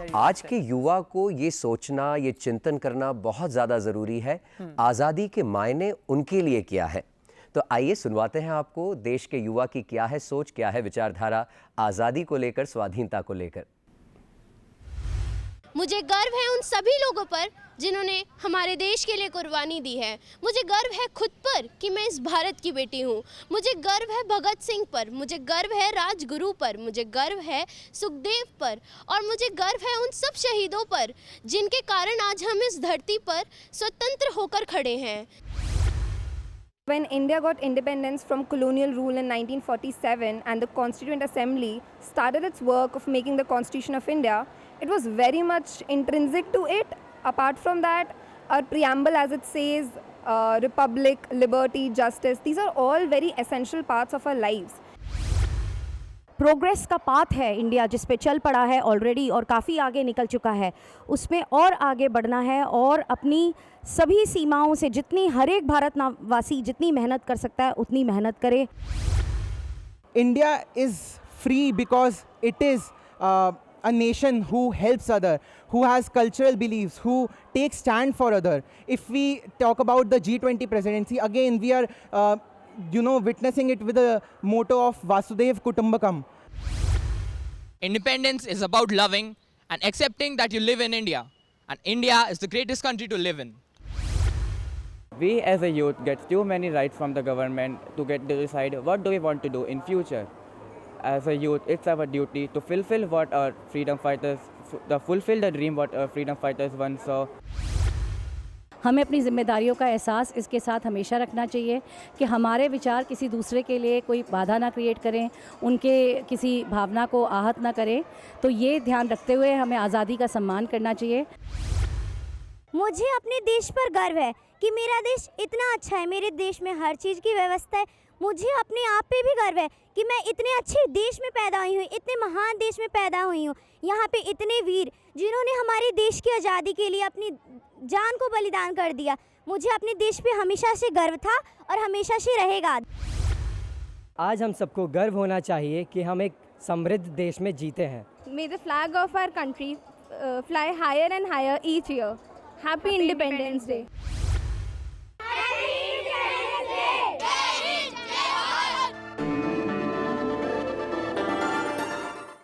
आज के युवा को ये सोचना, ये चिंतन करना बहुत ज़्यादा ज़रूरी है, आज़ादी के मायने उनके लिए क्या है। तो आइए सुनवाते हैं आपको देश के युवा की क्या है सोच, क्या है विचारधारा आज़ादी को लेकर, स्वाधीनता को लेकर। मुझे गर्व है उन सभी लोगों पर जिन्होंने हमारे देश के लिए कुर्बानी दी है। मुझे गर्व है खुद पर कि मैं इस भारत की बेटी हूँ। मुझे गर्व है भगत सिंह पर, मुझे गर्व है राजगुरु पर, मुझे गर्व है सुखदेव पर, और मुझे गर्व है उन सब शहीदों पर जिनके कारण आज हम इस धरती पर स्वतंत्र होकर खड़े हैं। When India got independence from colonial rule in 1947 and the Constituent Assembly started its work of making the Constitution of India, it was very much intrinsic to it. Apart from that, our preamble, as it says, republic, liberty, justice, these are all very essential parts of our lives. Progress का path है India जिस पे चल पड़ा है already और काफ़ी आगे निकल चुका है, उसमें और आगे बढ़ना है और अपनी सभी सीमाओं से जितनी हर एक भारतवासी जितनी मेहनत कर सकता है उतनी मेहनत करे। India is free because it is a nation who helps other, who has cultural beliefs, who takes stand for other. If we talk about the G20 presidency, again we are witnessing it with the motto of Vasudev Kutumbakam. Independence is about loving and accepting that you live in India, and India is the greatest country to live in. We as a youth get too many rights from the government to get to decide what do we want to do in future. As a youth, it's our duty to fulfill what our freedom fighters, fulfill the dream what our freedom fighters once saw. हमें अपनी जिम्मेदारियों का एहसास इसके साथ हमेशा रखना चाहिए कि हमारे विचार किसी दूसरे के लिए कोई बाधा ना क्रिएट करें, उनके किसी भावना को आहत ना करें। तो ये ध्यान रखते हुए हमें आज़ादी का सम्मान करना चाहिए। मुझे अपने देश पर गर्व है कि मेरा देश इतना अच्छा है, मेरे देश में हर चीज़ की व्यवस्था है। मुझे अपने आप पे भी गर्व है कि मैं इतने अच्छे देश में पैदा हुई हूँ, इतने महान देश में पैदा हुई हूँ। यहाँ पे इतने वीर जिन्होंने हमारे देश की आज़ादी के लिए अपनी जान को बलिदान कर दिया। मुझे अपने देश पे हमेशा से गर्व था और हमेशा से रहेगा। आज हम सबको गर्व होना चाहिए कि हम एक समृद्ध देश में जीते हैं। May the flag of our country fly higher and higher each year. Happy Independence Day.